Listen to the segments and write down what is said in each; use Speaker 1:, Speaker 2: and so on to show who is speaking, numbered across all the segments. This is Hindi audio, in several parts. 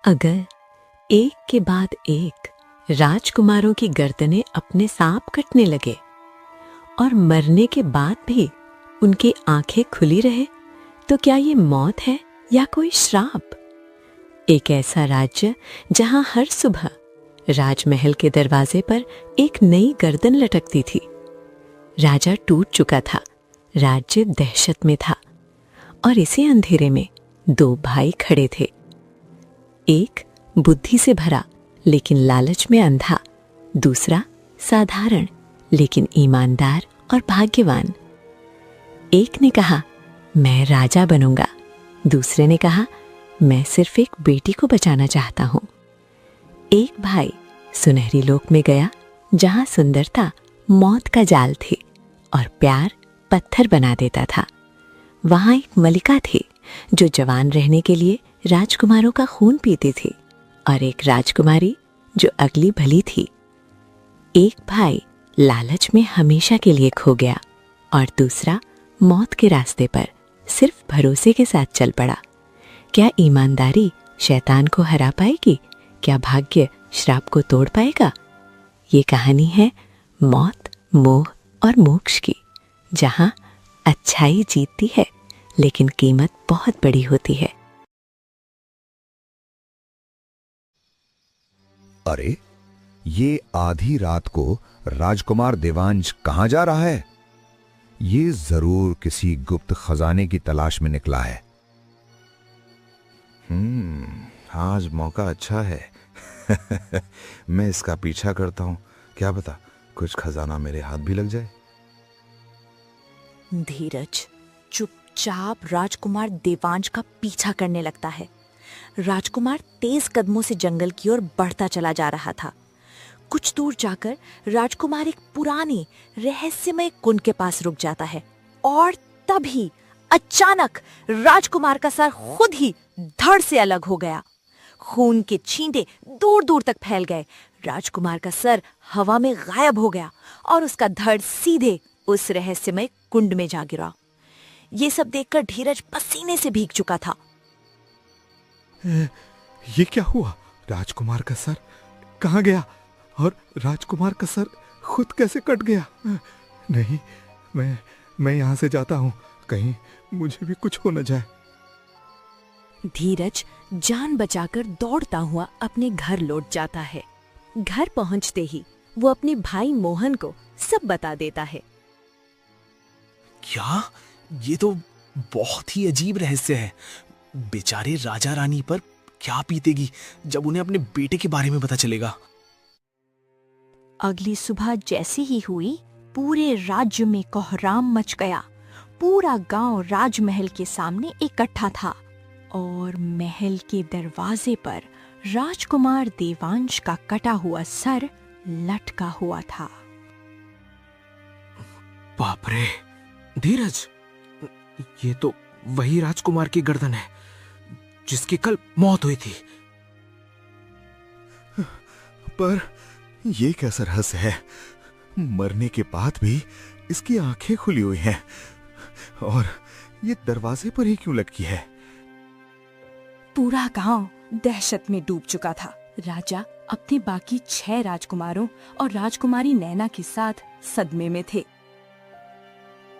Speaker 1: अगर एक के बाद एक राजकुमारों की गर्दनें अपने सांप कटने लगे और मरने के बाद भी उनकी आंखें खुली रहे, तो क्या ये मौत है या कोई श्राप? एक ऐसा राज्य जहां हर सुबह राजमहल के दरवाजे पर एक नई गर्दन लटकती थी। राजा टूट चुका था, राज्य दहशत में था और इसी अंधेरे में दो भाई खड़े थे। एक बुद्धि से भरा लेकिन लालच में अंधा, दूसरा साधारण लेकिन ईमानदार और भाग्यवान। एक ने कहा, मैं राजा बनूंगा। दूसरे ने कहा, मैं सिर्फ एक बेटी को बचाना चाहता हूं। एक भाई सुनहरी लोक में गया जहां सुंदरता मौत का जाल थी और प्यार पत्थर बना देता था। वहां एक मलिका थी जो जवान रहने के लिए राजकुमारों का खून पीती थी, और एक राजकुमारी जो अगली भली थी। एक भाई लालच में हमेशा के लिए खो गया और दूसरा मौत के रास्ते पर सिर्फ भरोसे के साथ चल पड़ा। क्या ईमानदारी शैतान को हरा पाएगी? क्या भाग्य श्राप को तोड़ पाएगा? ये कहानी है मौत, मोह और मोक्ष की, जहां अच्छाई जीतती है लेकिन कीमत बहुत बड़ी होती है।
Speaker 2: अरे, ये आधी रात को राजकुमार देवांश कहां जा रहा है? ये जरूर किसी गुप्त खजाने की तलाश में निकला है।
Speaker 3: आज मौका अच्छा है। मैं इसका पीछा करता हूं, क्या पता कुछ खजाना मेरे हाथ भी लग जाए।
Speaker 4: धीरज चुपचाप राजकुमार देवांश का पीछा करने लगता है। राजकुमार तेज कदमों से जंगल की ओर बढ़ता चला जा रहा था। कुछ दूर जाकर राजकुमार एक पुरानी रहस्यमय कुंड के पास रुक जाता है और तभी अचानक राजकुमार का सर खुद ही धड़ से अलग हो गया। खून के छींटे दूर दूर तक फैल गए। राजकुमार का सर हवा में गायब हो गया और उसका धड़ सीधे उस रहस्यमय कुंड में जा गिरा। ये सब देखकर धीरज पसीने से भीग चुका था।
Speaker 5: ये क्या हुआ? राजकुमार का सर कहाँ गया? और राजकुमार का सर खुद कैसे कट गया? नहीं, मैं यहां से जाता हूं, कहीं मुझे भी कुछ हो न जाए।
Speaker 4: धीरज जान बचाकर दौड़ता हुआ अपने घर लौट जाता है। घर पहुंचते ही वो अपने भाई मोहन को सब बता देता है।
Speaker 6: क्या? ये तो बहुत ही अजीब रहस्य है। बेचारे राजा रानी पर क्या बीतेगी जब उन्हें अपने बेटे के बारे में पता चलेगा।
Speaker 4: अगली सुबह जैसी ही हुई, पूरे राज्य में कोहराम मच गया। पूरा गांव राजमहल के सामने इकट्ठा था और महल के दरवाजे पर राजकुमार देवांश का कटा हुआ सर लटका हुआ था।
Speaker 6: बाप रे धीरज, ये तो वही राजकुमार की गर्दन है जिसकी कल मौत हुई थी।
Speaker 5: पर ये कैसा रहस्य है? मरने के बाद भी इसकी आंखें खुली हुई हैं और ये दरवाजे पर ही क्यों लटकी है?
Speaker 4: पूरा गांव दहशत में डूब चुका था। राजा अपने बाकी 6 राजकुमारों और राजकुमारी नैना के साथ सदमे में थे।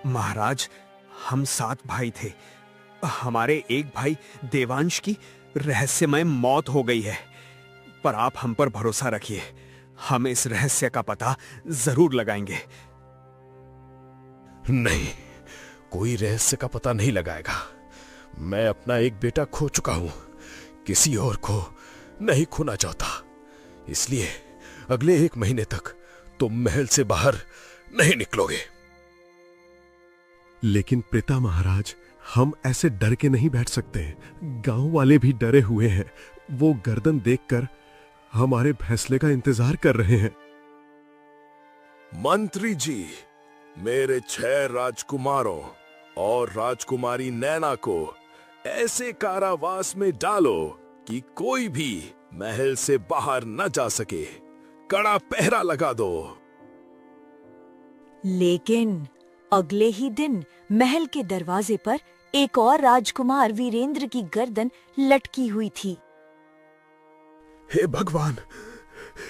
Speaker 7: महाराज, हम 7 भाई थे। हमारे एक भाई देवांश की रहस्यमय मौत हो गई है, पर आप हम पर भरोसा रखिए, हम इस रहस्य का पता जरूर लगाएंगे।
Speaker 8: नहीं, कोई रहस्य का पता नहीं लगाएगा। मैं अपना एक बेटा खो चुका हूं, किसी और को नहीं खोना चाहता। इसलिए अगले 1 महीने तक तुम महल से बाहर नहीं निकलोगे।
Speaker 5: लेकिन पिता महाराज, हम ऐसे डर के नहीं बैठ सकते। गांव वाले भी डरे हुए हैं। वो गर्दन देखकर हमारे फैसले का इंतजार कर रहे हैं।
Speaker 8: मंत्री जी, मेरे 6 राजकुमारों और राजकुमारी नैना को ऐसे कारावास में डालो कि कोई भी महल से बाहर न जा सके। कड़ा पहरा लगा दो।
Speaker 4: लेकिन अगले ही दिन महल के दरवाजे पर एक और राजकुमार वीरेंद्र की गर्दन लटकी हुई थी।
Speaker 8: हे भगवान,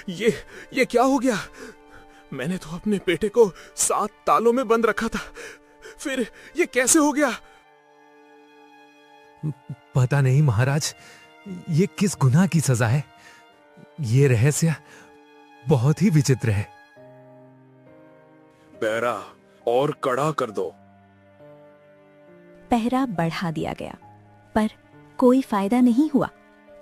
Speaker 8: ये क्या हो गया? मैंने तो अपने बेटे को 7 तालों में बंद रखा था, फिर ये कैसे हो गया?
Speaker 5: पता नहीं महाराज, ये किस गुनाह की सजा है। ये रहस्य बहुत ही विचित्र है।
Speaker 8: पहरा और कड़ा कर दो।
Speaker 4: पहरा बढ़ा दिया गया, पर कोई फायदा नहीं हुआ।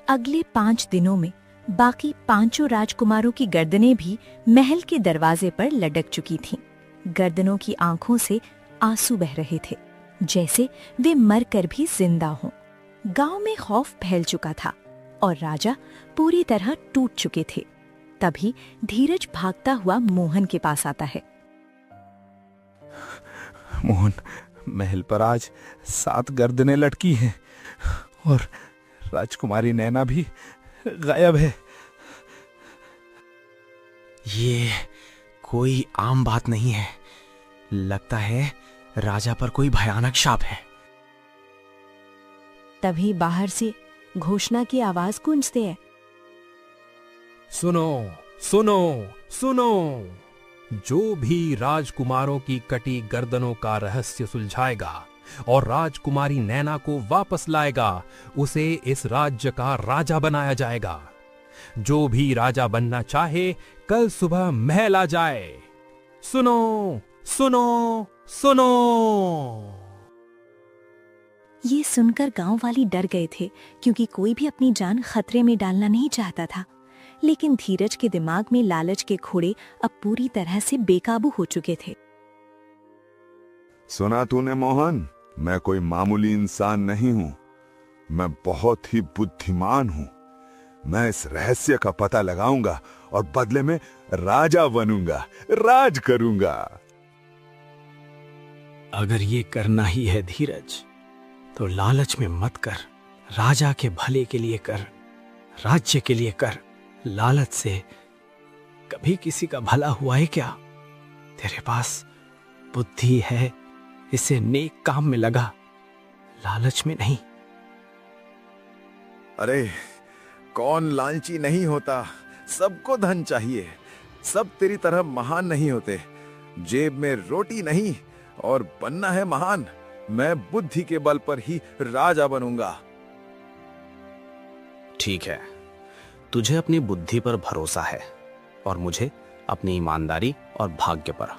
Speaker 4: अगले 5 दिनों में बाकी 5 राजकुमारों की गर्दनें भी महल के दरवाजे पर लटक चुकी थीं। गर्दनों की आंखों से आंसू बह रहे थे, जैसे वे मरकर भी जिंदा हों। गांव में खौफ फैल चुका था और राजा पूरी तरह टूट चुके थे। तभी धीरज भागता हुआ मोहन के पास आता है।
Speaker 3: मोहन, महल पर आज 7 गर्दनें लटकी हैं और राजकुमारी नैना भी गायब है।
Speaker 6: ये कोई आम बात नहीं है। लगता है राजा पर कोई भयानक शाप है।
Speaker 4: तभी बाहर से घोषणा की आवाज गूंजती है।
Speaker 9: सुनो सुनो सुनो, जो भी राजकुमारों की कटी गर्दनों का रहस्य सुलझाएगा और राजकुमारी नैना को वापस लाएगा, उसे इस राज्य का राजा बनाया जाएगा। जो भी राजा बनना चाहे कल सुबह महल आ जाए। सुनो सुनो सुनो।
Speaker 4: ये सुनकर गांव वाले डर गए थे, क्योंकि कोई भी अपनी जान खतरे में डालना नहीं चाहता था। लेकिन धीरज के दिमाग में लालच के घोड़े अब पूरी तरह से बेकाबू हो चुके थे।
Speaker 3: सुना तूने मोहन, मैं कोई मामूली इंसान नहीं हूं, मैं बहुत ही बुद्धिमान हूं। मैं इस रहस्य का पता लगाऊंगा और बदले में राजा बनूंगा, राज करूंगा।
Speaker 6: अगर ये करना ही है धीरज, तो लालच में मत कर, राजा के भले के लिए कर, राज्य के लिए कर। लालच से कभी किसी का भला हुआ है क्या? तेरे पास बुद्धि है, इसे नेक काम में लगा, लालच में नहीं।
Speaker 3: अरे कौन लालची नहीं होता, सबको धन चाहिए। सब तेरी तरह महान नहीं होते। जेब में रोटी नहीं और बनना है महान, मैं बुद्धि के बल पर ही राजा बनूंगा।
Speaker 6: ठीक है, तुझे अपनी बुद्धि पर भरोसा है और मुझे अपनी ईमानदारी और भाग्य पर।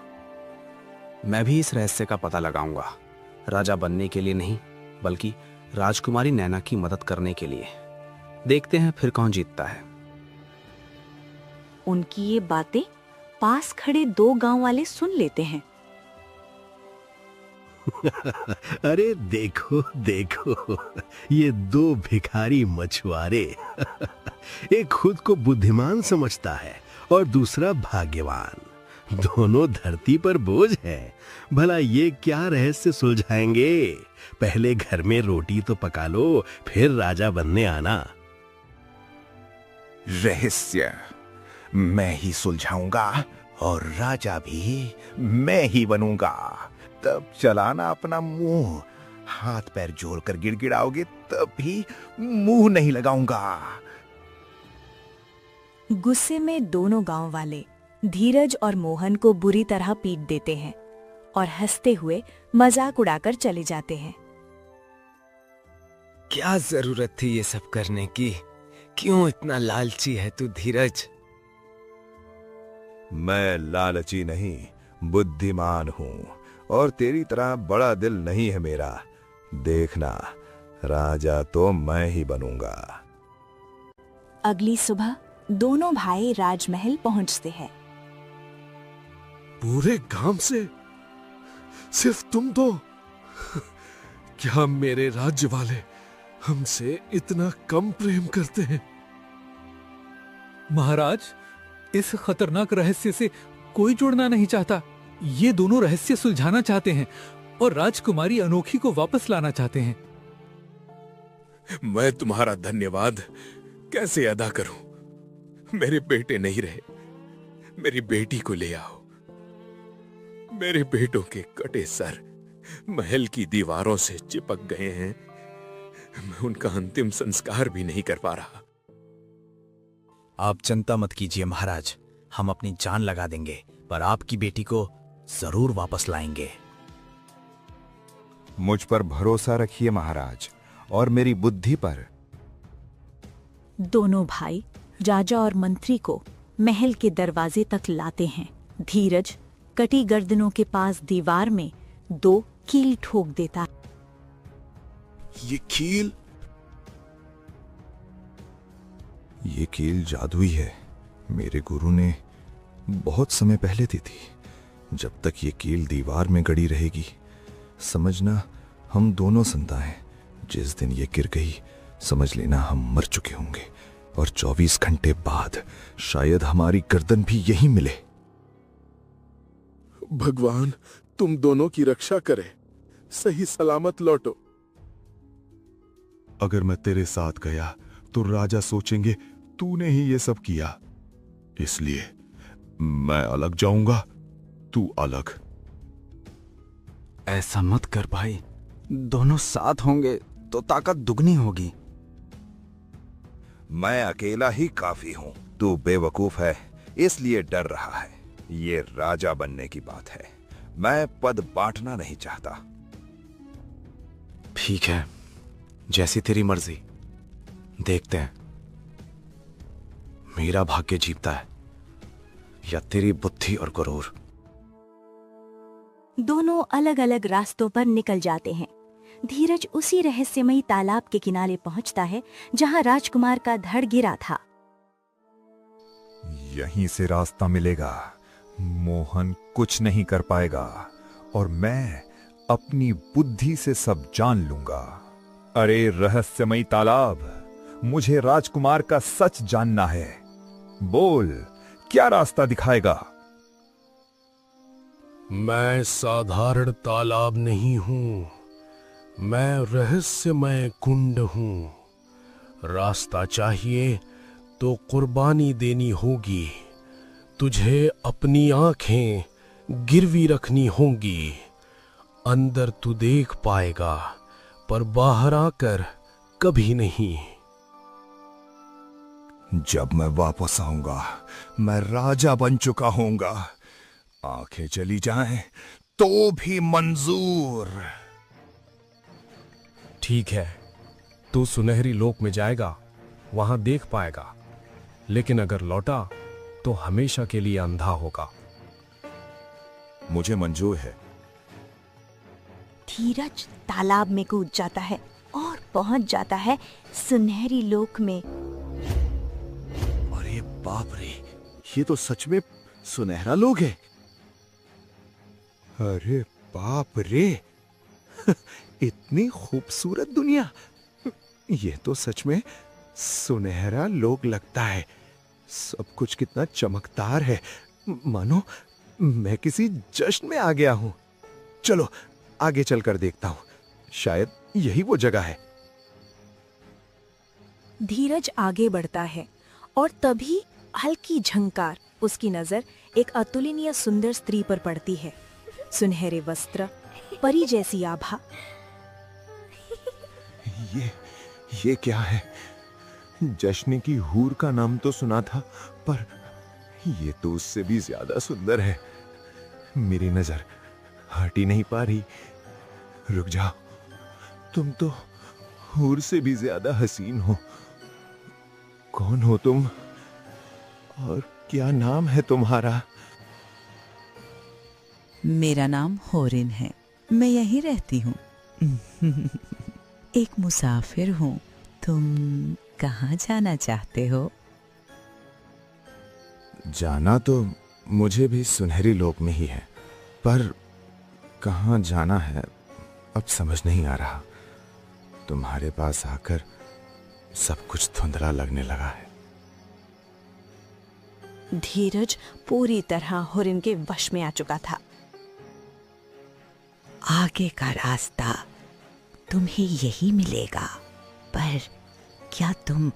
Speaker 6: मैं भी इस रहस्य का पता लगाऊंगा, राजा बनने के लिए नहीं, बल्कि राजकुमारी नैना की मदद करने के लिए। देखते हैं फिर कौन जीतता है।
Speaker 4: उनकी ये बातें पास खड़े 2 गांव वाले सुन लेते हैं।
Speaker 10: अरे देखो देखो, ये 2 भिखारी मछुआरे। एक खुद को बुद्धिमान समझता है और दूसरा भाग्यवान। दोनों धरती पर बोझ है। भला ये क्या रहस्य सुलझाएंगे? पहले घर में रोटी तो पका लो, फिर राजा बनने आना।
Speaker 3: रहस्य मैं ही सुलझाऊंगा और राजा भी मैं ही बनूंगा। तब चलाना अपना मुंह, हाथ पैर जोड़कर गिड़गिड़ाओगे तब भी मुंह नहीं लगाऊंगा।
Speaker 4: गुस्से में दोनों गांव वाले धीरज और मोहन को बुरी तरह पीट देते हैं और हंसते हुए मजाक उड़ाकर चले जाते हैं।
Speaker 7: क्या जरूरत थी ये सब करने की? क्यों इतना लालची है तू धीरज?
Speaker 3: मैं लालची नहीं, बुद्धिमान हूं और तेरी तरह बड़ा दिल नहीं है मेरा। देखना, राजा तो मैं ही बनूंगा।
Speaker 4: अगली सुबह दोनों भाई राजमहल पहुंचते हैं।
Speaker 8: पूरे गांव से सिर्फ तुम 2? क्या मेरे राज्य वाले हमसे इतना कम प्रेम करते हैं?
Speaker 5: महाराज, इस खतरनाक रहस्य से कोई जुड़ना नहीं चाहता। ये दोनों रहस्य सुलझाना चाहते हैं और राजकुमारी अनोखी को वापस लाना चाहते हैं।
Speaker 8: मैं तुम्हारा धन्यवाद कैसे अदा करूं? मेरे बेटे नहीं रहे, मेरी बेटी को ले आओ। मेरे बेटों के कटे सर महल की दीवारों से चिपक गए हैं। मैं उनका अंतिम संस्कार भी नहीं कर पा रहा।
Speaker 11: आप चिंता मत कीजिए महाराज, हम अपनी जान लगा देंगे, पर आपकी बेटी को जरूर वापस लाएंगे।
Speaker 2: मुझ पर भरोसा रखिए महाराज, और मेरी बुद्धि पर।
Speaker 4: दोनों भाई राजा और मंत्री को महल के दरवाजे तक लाते हैं। धीरज कटी गर्दनों के पास दीवार में 2 कील ठोक देता है।
Speaker 8: ये कील?
Speaker 2: ये कील जादुई है, मेरे गुरु ने बहुत समय पहले दी थी। जब तक ये कील दीवार में गड़ी रहेगी, समझना हम दोनों संता हैं। जिस दिन ये गिर गई, समझ लेना हम मर चुके होंगे, और 24 घंटे बाद शायद हमारी गर्दन भी यहीं मिले।
Speaker 5: भगवान तुम दोनों की रक्षा करे, सही सलामत लौटो। अगर मैं तेरे साथ गया तो राजा सोचेंगे तूने ही ये सब किया, इसलिए मैं अलग जाऊंगा, तू अलग।
Speaker 7: ऐसा मत कर भाई, दोनों साथ होंगे तो ताकत दुगनी होगी।
Speaker 2: मैं अकेला ही काफी हूं, तू बेवकूफ है इसलिए डर रहा है। ये राजा बनने की बात है, मैं पद बांटना नहीं चाहता।
Speaker 7: ठीक है, जैसी तेरी मर्जी। देखते हैं मेरा भाग्य जीतता है या तेरी बुद्धि और गुरूर।
Speaker 4: दोनों अलग अलग रास्तों पर निकल जाते हैं। धीरज उसी रहस्यमयी तालाब के किनारे पहुंचता है जहां राजकुमार का धड़ गिरा था।
Speaker 2: यहीं से रास्ता मिलेगा, मोहन कुछ नहीं कर पाएगा, और मैं अपनी बुद्धि से सब जान लूंगा। अरे रहस्यमयी तालाब, मुझे राजकुमार का सच जानना है। बोल, क्या रास्ता दिखाएगा?
Speaker 9: मैं साधारण तालाब नहीं हूं, मैं रहस्यमय कुंड हूं। रास्ता चाहिए तो कुर्बानी देनी होगी, तुझे अपनी आंखें गिरवी रखनी होंगी। अंदर तू देख पाएगा, पर बाहर आकर कभी नहीं।
Speaker 2: जब मैं वापस आऊंगा, मैं राजा बन चुका होऊंगा। आंखें चली जाएं तो भी मंजूर।
Speaker 9: ठीक है, तू सुनहरी लोक में जाएगा, वहां देख पाएगा, लेकिन अगर लौटा तो हमेशा के लिए अंधा होगा।
Speaker 2: मुझे मंजूर है।
Speaker 4: धीरज तालाब में कूद जाता है और पहुंच जाता है सुनहरी लोक में।
Speaker 10: अरे बाप रे, ये तो सच में सुनहरा लोक है। अरे बाप रे, इतनी खूबसूरत दुनिया, ये तो सच में सुनहरा लोक लगता है। सब कुछ कितना चमकदार है, मानो मैं किसी जश्न में आ गया हूं। चलो आगे चलकर देखता हूं, शायद यही वो जगह है।
Speaker 4: धीरज आगे बढ़ता है और तभी हल्की झंकार उसकी नजर एक अतुलनीय सुंदर स्त्री पर पड़ती है। सुनहरे वस्त्र, परी जैसी आभा।
Speaker 5: ये क्या है? जश्न की हूर का नाम तो सुना था, पर ये तो उससे भी ज्यादा सुंदर है। मेरी नजर हट ही नहीं पा रही। रुक जाओ, तुम तो हूर से भी ज्यादा हसीन हो। कौन हो तुम और क्या नाम है तुम्हारा?
Speaker 12: मेरा नाम होरिन है, मैं यहीं रहती हूँ। एक मुसाफिर हूँ। तुम कहाँ जाना चाहते हो?
Speaker 5: जाना तो मुझे भी सुनहरी लोक में ही है, पर कहाँ जाना है अब समझ नहीं आ रहा। तुम्हारे पास आकर सब कुछ धुंधला लगने लगा है।
Speaker 4: धीरज पूरी तरह होरिन के वश में आ चुका था।
Speaker 12: आगे का रास्ता तुम्हें यही मिलेगा, पर क्या तुम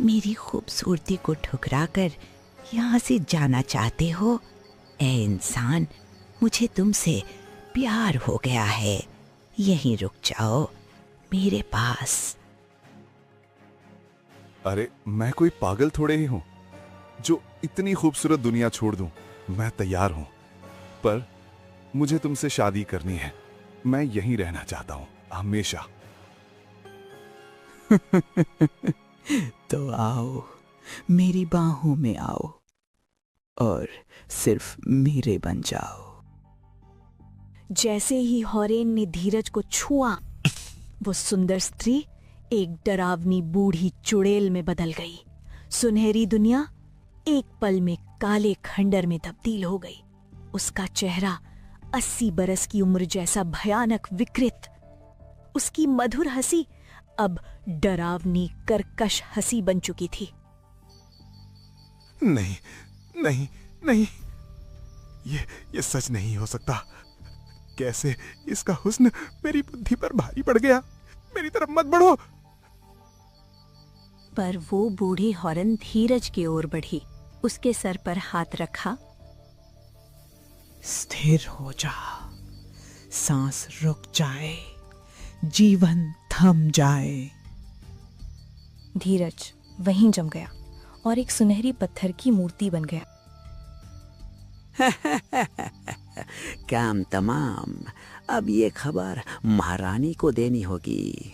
Speaker 12: मेरी खूबसूरती को ठुकराकर यहाँ से जाना चाहते हो? ए इंसान, मुझे तुमसे प्यार हो गया है, यहीं रुक जाओ मेरे पास।
Speaker 5: अरे मैं कोई पागल थोड़े ही हूं,
Speaker 2: जो इतनी खूबसूरत दुनिया छोड़ दूं, मैं तैयार हूं। पर मुझे तुमसे शादी करनी है। मैं यहीं रहना चाहता हूं, हमेशा।
Speaker 12: तो आओ, मेरी बाहों में आओ और सिर्फ मेरे बन जाओ।
Speaker 4: जैसे ही हॉरेन ने धीरज को छुआ, वो सुंदर स्त्री एक डरावनी बूढ़ी चुड़ैल में बदल गई। सुनहरी दुनिया एक पल में काले खंडर में तब्दील हो गई। उसका चेहरा 80 बरस की उम्र जैसा भयानक विकृत। उसकी मधुर हंसी अब डरावनी कर्कश हंसी बन चुकी थी।
Speaker 5: नहीं नहीं नहीं, ये सच नहीं हो सकता। कैसे इसका हुस्न मेरी बुद्धि पर भारी पड़ गया। मेरी तरफ मत बढ़ो।
Speaker 4: पर वो बूढ़ी हॉरन धीरज की ओर बढ़ी, उसके सर पर हाथ रखा।
Speaker 12: स्थिर हो जा, सांस रुक जाए, जीवन थम जाए।
Speaker 4: धीरज वहीं जम गया और एक सुनहरी पत्थर की मूर्ति बन गया।
Speaker 13: काम तमाम। अब ये खबर महारानी को देनी होगी।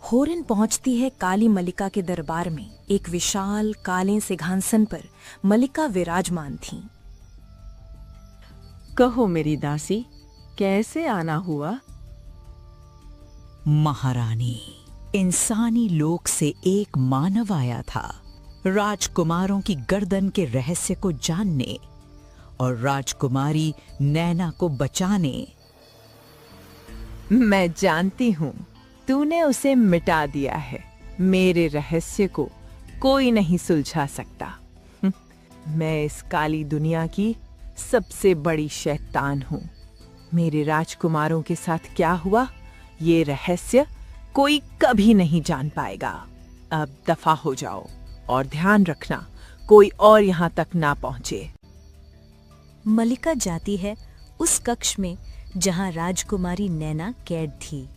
Speaker 4: होरन पहुंचती है काली मलिका के दरबार में। एक विशाल काले सिंहासन पर मलिका विराजमान थीं।
Speaker 1: कहो मेरी दासी, कैसे आना हुआ?
Speaker 12: महारानी, इंसानी लोक से एक मानव आया था, राजकुमारों की गर्दन के रहस्य को जानने और राजकुमारी नैना को बचाने।
Speaker 1: मैं जानती हूँ, तूने उसे मिटा दिया है। मेरे रहस्य को कोई नहीं सुलझा सकता। मैं इस काली दुनिया की सबसे बड़ी शैतान हूँ। मेरे राजकुमारों के साथ क्या हुआ, ये रहस्य कोई कभी नहीं जान पाएगा। अब दफा हो जाओ और ध्यान रखना कोई और यहाँ तक ना पहुंचे।
Speaker 4: मलिका जाती है उस कक्ष में जहां राजकुमारी नैना कैद थी।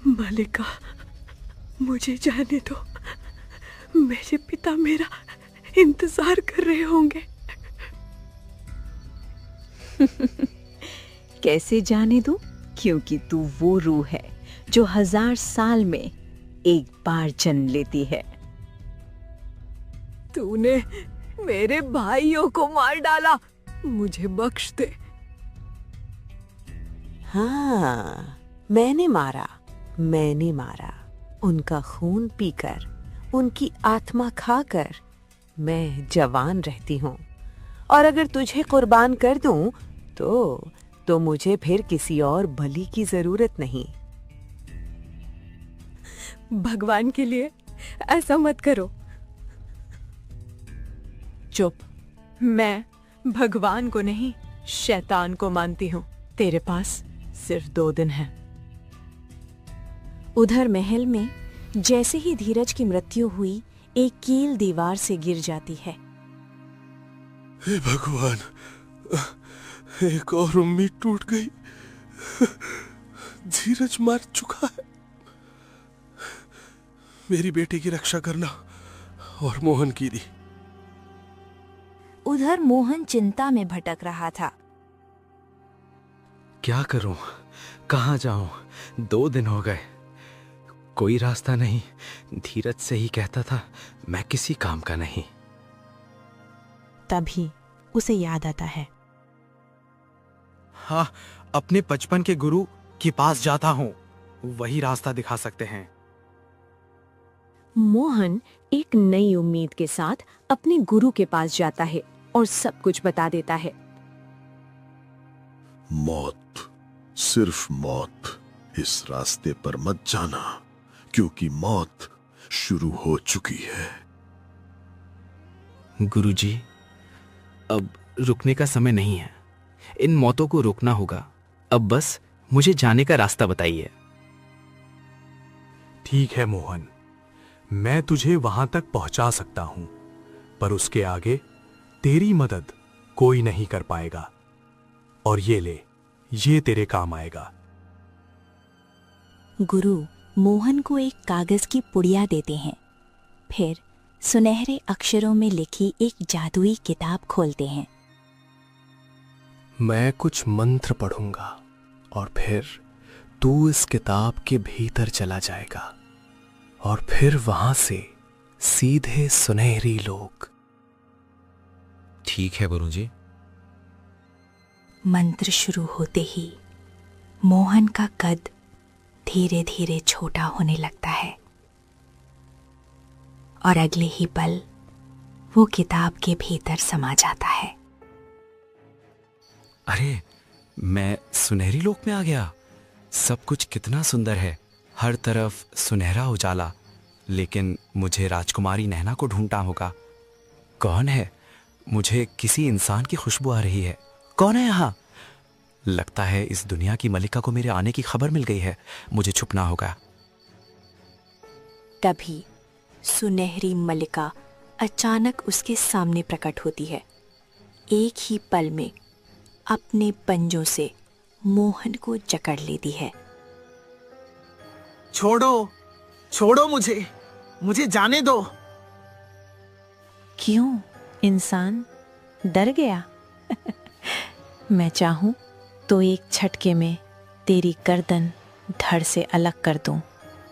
Speaker 1: मलिका, मुझे जाने दो। मेरे पिता मेरा इंतजार कर रहे होंगे। कैसे जाने दूं? क्योंकि तू वो रूह है जो 1000 साल में एक बार जन्म लेती है। तूने मेरे भाइयों को मार डाला, मुझे बख्श दे।
Speaker 14: हाँ, मैंने मारा उनका खून पीकर, उनकी आत्मा खाकर मैं जवान रहती हूँ। और अगर तुझे कुर्बान कर दूं तो मुझे फिर किसी और बलि की जरूरत नहीं।
Speaker 1: भगवान के लिए ऐसा मत करो। चुप। मैं भगवान को नहीं, शैतान को मानती हूँ। तेरे पास सिर्फ 2 दिन है।
Speaker 4: उधर महल में जैसे ही धीरज की मृत्यु हुई, एक कील दीवार से गिर जाती है।
Speaker 5: हे भगवान, एक और उम्मीद टूट गई। धीरज मर चुका है। मेरी बेटी की रक्षा करना और मोहन की दी।
Speaker 4: उधर मोहन चिंता में भटक रहा था।
Speaker 6: क्या करूं, कहां जाऊं? 2 दिन हो गए, कोई रास्ता नहीं। धीरज से ही कहता था मैं किसी काम का नहीं।
Speaker 4: तभी उसे याद आता है।
Speaker 11: हाँ, अपने बचपन के गुरु के पास जाता हूं, वही रास्ता दिखा सकते हैं।
Speaker 4: मोहन एक नई उम्मीद के साथ अपने गुरु के पास जाता है और सब कुछ बता देता है।
Speaker 8: मौत, सिर्फ मौत। इस रास्ते पर मत जाना, क्योंकि मौत शुरू हो चुकी है।
Speaker 6: गुरुजी, अब रुकने का समय नहीं है। इन मौतों को रोकना होगा। अब बस मुझे जाने का रास्ता बताइए।
Speaker 9: ठीक है मोहन, मैं तुझे वहां तक पहुंचा सकता हूं, पर उसके आगे तेरी मदद कोई नहीं कर पाएगा। और ये ले, ये तेरे काम आएगा।
Speaker 4: गुरु मोहन को एक कागज की पुड़िया देते हैं। फिर सुनहरे अक्षरों में लिखी एक जादुई किताब खोलते हैं।
Speaker 9: मैं कुछ मंत्र पढ़ूंगा और फिर तू इस किताब के भीतर चला जाएगा और फिर वहां से सीधे सुनहरी लोक।
Speaker 11: ठीक है गुरुजी।
Speaker 4: मंत्र शुरू होते ही मोहन का कद धीरे धीरे छोटा होने लगता है और अगले ही पल वो किताब के भीतर समा जाता है।
Speaker 11: अरे, मैं सुनहरी लोक में आ गया। सब कुछ कितना सुंदर है, हर तरफ सुनहरा उजाला। लेकिन मुझे राजकुमारी नैना को ढूंढना होगा। कौन है? मुझे किसी इंसान की खुशबू आ रही है। कौन है यहाँ? लगता है इस दुनिया की मलिका को मेरे आने की खबर मिल गई है। मुझे छुपना होगा।
Speaker 4: तभी सुनहरी मलिका अचानक उसके सामने प्रकट होती है। एक ही पल में अपने पंजों से मोहन को जकड़ लेती है।
Speaker 6: छोड़ो, छोड़ो मुझे जाने दो।
Speaker 1: क्यों इंसान डर गया? मैं चाहूं तो एक झटके में तेरी गर्दन धड़ से अलग कर दूं,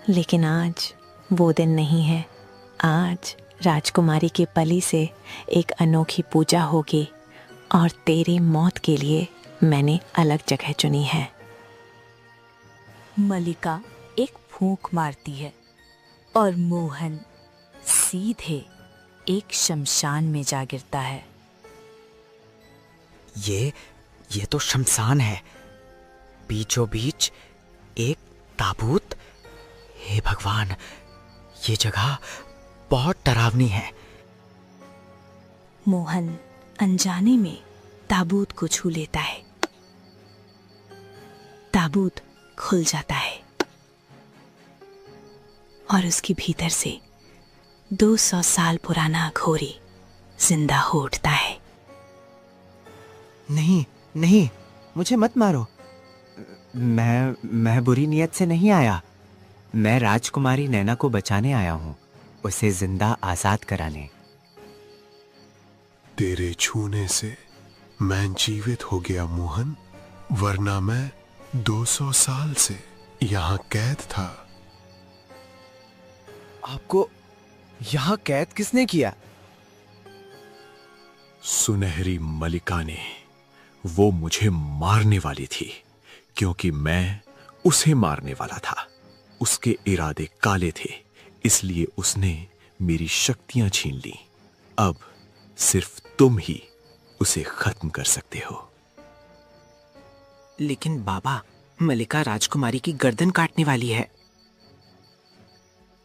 Speaker 1: लेकिन आज वो दिन नहीं है। आज राजकुमारी के पली से एक अनोखी पूजा होगी और तेरी मौत के लिए मैंने अलग जगह चुनी है।
Speaker 4: मलिका एक फूंक मारती है और मोहन सीधे एक शमशान में जा गिरता है।
Speaker 11: ये तो शमशान है। बीचों बीच एक ताबूत। हे भगवान, ये जगह बहुत डरावनी है।
Speaker 4: मोहन अनजाने में ताबूत को छू लेता है। ताबूत खुल जाता है और उसके भीतर से 200 साल पुराना घोरी जिंदा हो उठता है।
Speaker 15: नहीं नहीं, मुझे मत मारो। मैं बुरी नियत से नहीं आया। मैं राजकुमारी नैना को बचाने आया हूँ, उसे जिंदा आजाद कराने।
Speaker 10: तेरे छूने से मैं जीवित हो गया मोहन, वरना मैं 200 साल से यहाँ कैद था।
Speaker 7: आपको यहाँ कैद किसने किया?
Speaker 2: सुनहरी मलिका ने। वो मुझे मारने वाली थी क्योंकि मैं उसे मारने वाला था। उसके इरादे काले थे, इसलिए उसने मेरी शक्तियां छीन ली। अब सिर्फ तुम ही उसे खत्म कर सकते हो।
Speaker 15: लेकिन बाबा, मलिका राजकुमारी की गर्दन काटने वाली है।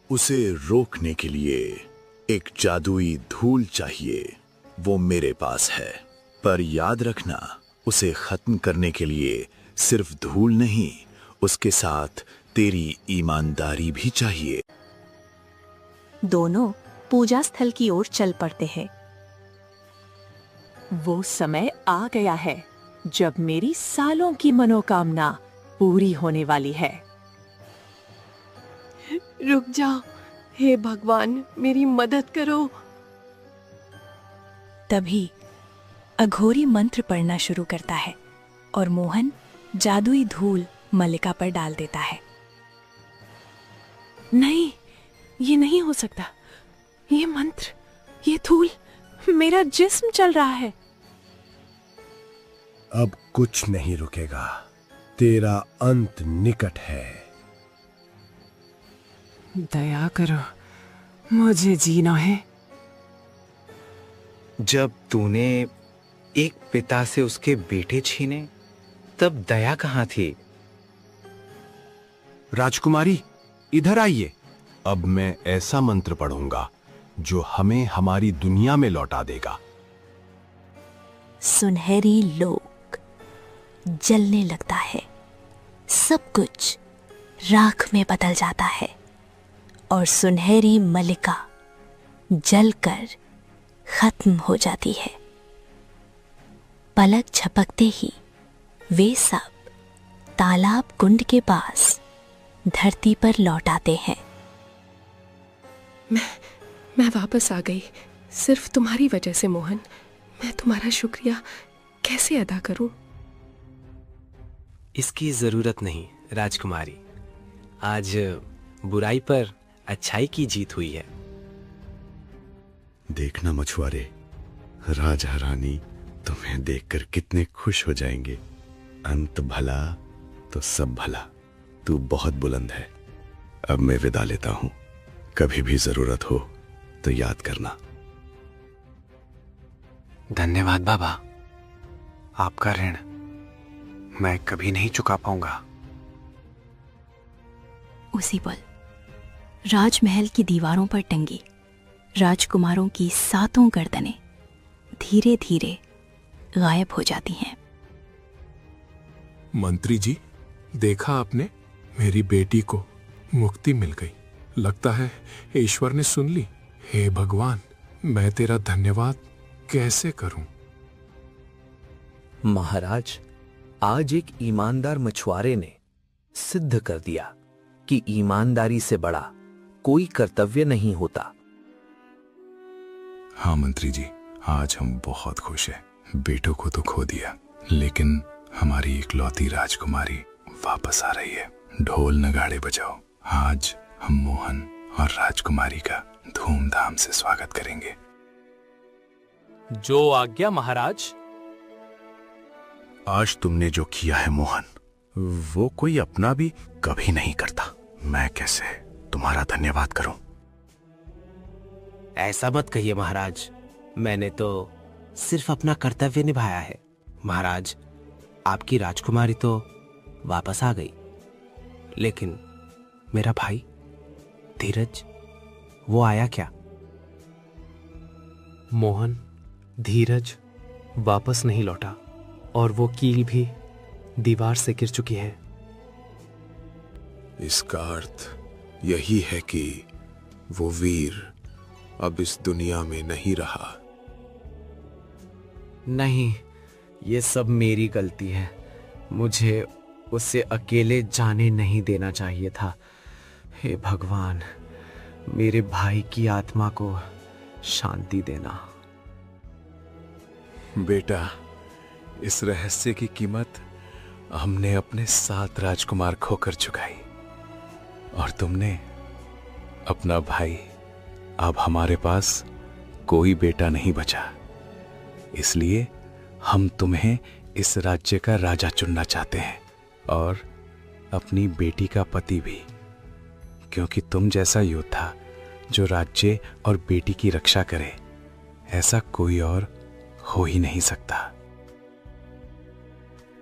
Speaker 16: उसे रोकने के लिए एक जादुई धूल चाहिए। वो मेरे पास है, पर याद रखना, उसे खत्म करने के लिए सिर्फ धूल नहीं, उसके साथ तेरी ईमानदारी भी चाहिए।
Speaker 14: दोनों पूजा स्थल की ओर चल पड़ते हैं। वो समय आ गया है जब मेरी सालों की मनोकामना पूरी होने वाली है।
Speaker 17: रुक जाओ, हे भगवान, मेरी मदद करो।
Speaker 4: तभी अघोरी मंत्र पढ़ना शुरू करता है और मोहन जादुई धूल मलिका पर डाल देता है।
Speaker 17: नहीं, ये नहीं हो सकता। ये मंत्र, ये धूल, मेरा जिस्म चल रहा है।
Speaker 10: अब कुछ नहीं रुकेगा, तेरा अंत निकट है।
Speaker 17: दया करो, मुझे जीना है।
Speaker 15: जब तूने एक पिता से उसके बेटे छीने, तब दया कहाँ थी?
Speaker 5: राजकुमारी, इधर आइए। अब मैं ऐसा मंत्र पढ़ूंगा जो हमें हमारी दुनिया में लौटा देगा।
Speaker 4: सुनहरी लोक जलने लगता है। सब कुछ राख में बदल जाता है और सुनहरी मलिका जलकर खत्म हो जाती है। पलक झपकते ही वे सब तालाब कुंड के पास धरती पर लौट आते हैं।
Speaker 17: मैं वापस आ गई सिर्फ तुम्हारी वजह से मोहन। मैं तुम्हारा शुक्रिया कैसे अदा करूं?
Speaker 6: इसकी जरूरत नहीं राजकुमारी। आज बुराई पर अच्छाई की जीत हुई है।
Speaker 16: देखना मछुआरे, राजा रानी तुम्हें देखकर कितने खुश हो जाएंगे। अंत भला तो सब भला। तू बहुत बुलंद है। अब मैं विदा लेता हूं। कभी भी जरूरत हो तो याद करना।
Speaker 7: धन्यवाद बाबा। आपका ऋण मैं कभी नहीं चुका पाऊंगा।
Speaker 18: उसी पल राजमहल की दीवारों पर टंगी राजकुमारों की 7 गर्दनें धीरे धीरे गायब हो जाती हैं।
Speaker 9: मंत्री जी, देखा आपने, मेरी बेटी को मुक्ति मिल गई। लगता है ईश्वर ने सुन ली। हे भगवान, मैं तेरा धन्यवाद कैसे करूं?
Speaker 19: महाराज, आज एक ईमानदार मछुआरे ने सिद्ध कर दिया कि ईमानदारी से बड़ा कोई कर्तव्य नहीं होता।
Speaker 2: हाँ मंत्री जी, आज हम बहुत खुश हैं। बेटों को तो खो दिया, लेकिन हमारी इकलौती राजकुमारी वापस आ रही है। ढोल नगाड़े बजाओ। आज हम मोहन और राजकुमारी का धूमधाम से स्वागत करेंगे।
Speaker 9: जो आज्ञा महाराज।
Speaker 16: आज तुमने जो किया है मोहन, वो कोई अपना भी कभी नहीं करता। मैं कैसे तुम्हारा धन्यवाद करूं?
Speaker 6: ऐसा मत कहिए महाराज। मैंने तो सिर्फ अपना कर्तव्य निभाया है। महाराज, आपकी राजकुमारी तो वापस आ गई, लेकिन मेरा भाई धीरज, वो आया क्या?
Speaker 7: मोहन, धीरज वापस नहीं लौटा और वो कील भी दीवार से गिर चुकी है।
Speaker 3: इसका अर्थ यही है कि वो वीर अब इस दुनिया में नहीं रहा।
Speaker 6: नहीं, ये सब मेरी गलती है। मुझे उसे अकेले जाने नहीं देना चाहिए था। हे भगवान, मेरे भाई की आत्मा को शांति देना।
Speaker 3: बेटा, इस रहस्य की कीमत हमने अपने 7 राजकुमार खोकर चुकाई, और तुमने अपना भाई। अब हमारे पास कोई बेटा नहीं बचा, इसलिए हम तुम्हें इस राज्य का राजा चुनना चाहते हैं, और अपनी बेटी का पति भी, क्योंकि तुम जैसा योद्धा जो राज्य और बेटी की रक्षा करे, ऐसा कोई और हो ही नहीं सकता।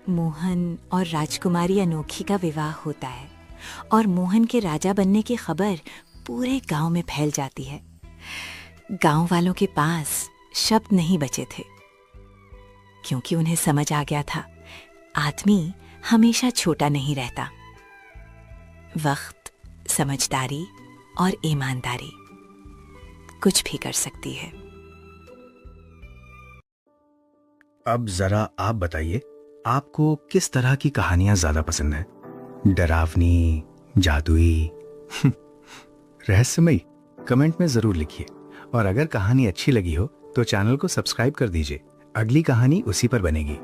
Speaker 4: मोहन और राजकुमारी अनोखी का विवाह होता है और मोहन के राजा बनने की खबर पूरे गांव में फैल जाती है। गांव वालों के पास शब्द नहीं बचे थे, क्योंकि उन्हें समझ आ गया था आदमी हमेशा छोटा नहीं रहता। वक्त, समझदारी और ईमानदारी कुछ भी कर सकती है।
Speaker 20: अब जरा आप बताइए, आपको किस तरह की कहानियां ज्यादा पसंद है? डरावनी, जादुई, रहस्यमयी? कमेंट में जरूर लिखिए। और अगर कहानी अच्छी लगी हो तो चैनल को सब्सक्राइब कर दीजिए। अगली कहानी उसी पर बनेगी।